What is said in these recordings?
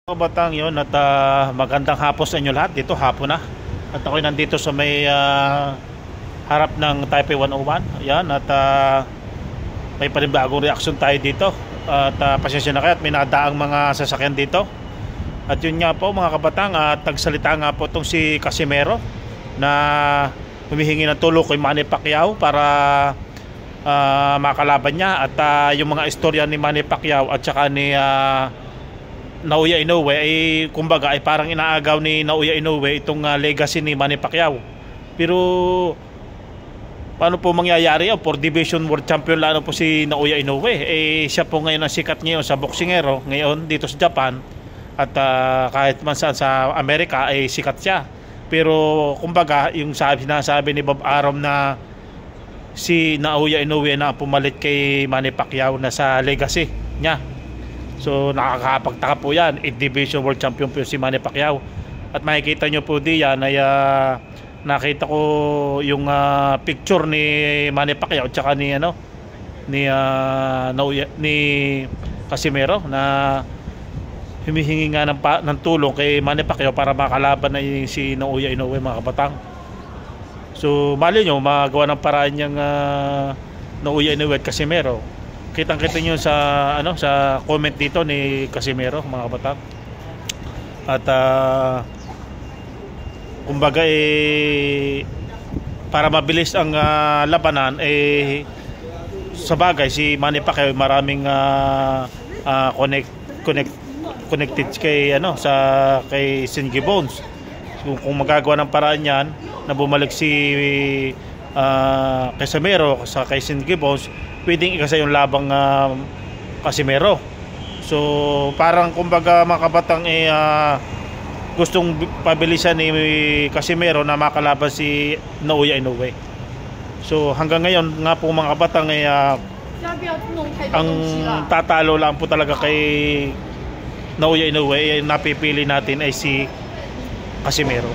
Kabatang yon at magandang hapon sa inyo lahat. Dito hapon na at ako'y nandito sa may harap ng Taipei 101. Ayan at may panibagong reaksyon tayo dito at pasensya na kayo at may nadaang mga sasakyan dito. At yun nga po mga kabatang, tagsalita nga po itong si Casimero na humihingi ng tulong kay Manny Pacquiao para makalaban niya. At yung mga istorya ni Manny Pacquiao at saka ni Naoya Inoue ay kumbaga ay parang inaagaw ni Naoya Inoue itong legacy ni Manny Pacquiao. Pero paano po mangyayari yun? For Division World Champion lalo po si Naoya Inoue. Siya po ngayon ang sikat ngayon sa boksingero ngayon dito sa Japan. At kahit man saan sa Amerika ay sikat siya. Pero kumbaga yung sinasabi ni Bob Arum na si Naoya Inoue na pumalit kay Manny Pacquiao na sa legacy niya. So nakakapagtaka po yan. 8 Division World Champion po si Manny Pacquiao. At makikita nyo po diyan ay nakita ko yung picture ni Manny Pacquiao at saka ni Casimero na humihingi nga ng tulong kay Manny Pacquiao para makalaban na si Naoya Inoue mga kabatang. So mali nyo magawa ng paraan niyang Naoya Inoue at Casimero. Kitang-kita nyo sa comment dito ni Casimero mga kabatang. At kumbaga para mabilis ang labanan sa bagay si Manny Pacquiao maraming connected kay kay Singy Bones. So, kung magagawa ng paraan yan na bumalik si Casimero sa kay Singy Bones, pwedeng ikasa yung labang Casimero. So parang kumbaga mga kabatang gustong pabilisan ni Casimero na makalaban si Naoya Inoue. So hanggang ngayon nga po mga kabatang ang tatalo lang po talaga kay Naoya Inoue napipili natin ay si Casimero.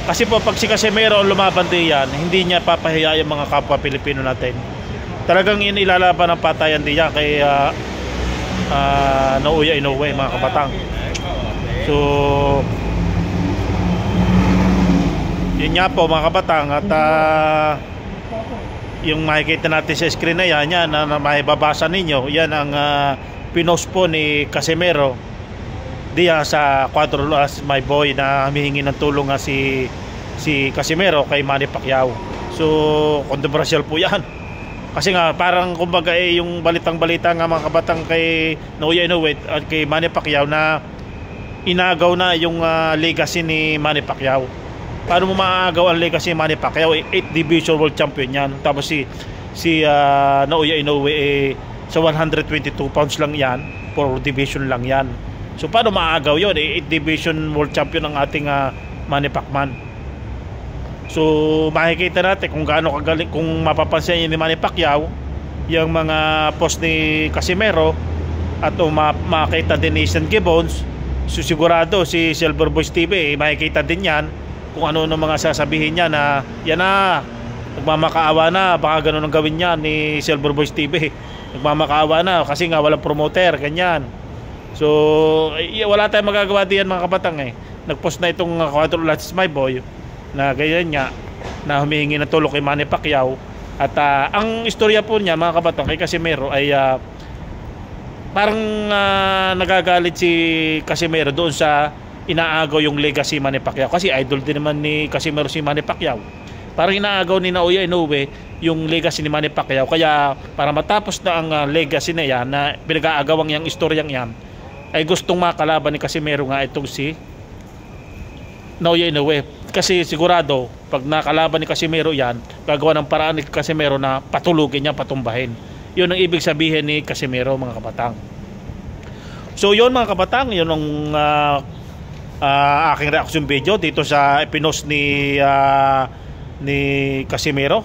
Kasi po pag si Casimero ang lumaban diyan, hindi niya papahiya yung mga kapwa Pilipino natin. Talagang inilalaban ng patayan diyan kay Naoya Inoue mga kabatang. So yun nga po mga kabatang. At yung makikita natin sa screen na yan na maibabasa ninyo, yan ang pinost po ni Casimero diyan sa Cuatro Las My Boy na humihingi ng tulong nga si Casimero kay Manny Pacquiao. So kontrobersyal po yan. Kasi nga parang kumbaga yung balitang-balita nga mga kabatang kay Naoya Inoue at kay Manny Pacquiao na inagaw na yung legacy ni Manny Pacquiao. Paano mo maagaw ang legacy ni Manny Pacquiao? 8 Division World Champion yan. Tapos si Naoya Inoue sa 122 pounds lang yan. 4 division lang yan. So paano maagaw yun? 8 Division World Champion ang ating Manny Pacman. So makikita natin kung gaano kagaling, kung mapapansin niyo ni Manny Pacquiao yung mga post ni Casimero at makita din ni Singy Bones. So sigurado si Silver Boys TV makikita din yan kung ano mga sasabihin niya na yan na nagmamakaawa na, baka ganun ang gawin niya ni Silver Boys TV. Nagmamakaawa na kasi nga walang promoter, ganyan. So wala tayong magagawa diyan mga kabatang nagpost na itong Cuatro Las My Boy na ganyan nga na humihingi ng tulong kay Manny Pacquiao. At ang istorya po niya mga kabatang kay Casimero ay parang nagagalit si Casimero doon sa inaagaw yung legacy Manny Pacquiao kasi idol din naman ni Casimero si Manny Pacquiao. Parang inaagaw ni Naoya Inoue yung legacy ni Manny Pacquiao, kaya para matapos na ang legacy na yan na pinag-aagawang yung istoryang yan ay gustong makalaban ni Casimero nga itong si Naoya Inoue. Kasi sigurado pag nakalaban ni Casimero yan, gagawa ng paraan ni Casimero na patulugin niya, patumbahin. Yun ang ibig sabihin ni Casimero mga kabatang. So yun mga kabatang, yun ang aking reaction video dito sa pinost ni Casimero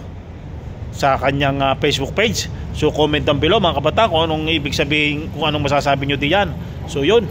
sa kanyang Facebook page. So comment down below mga kabatang kung anong ibig sabihin, kung anong masasabi nyo diyan. So yun.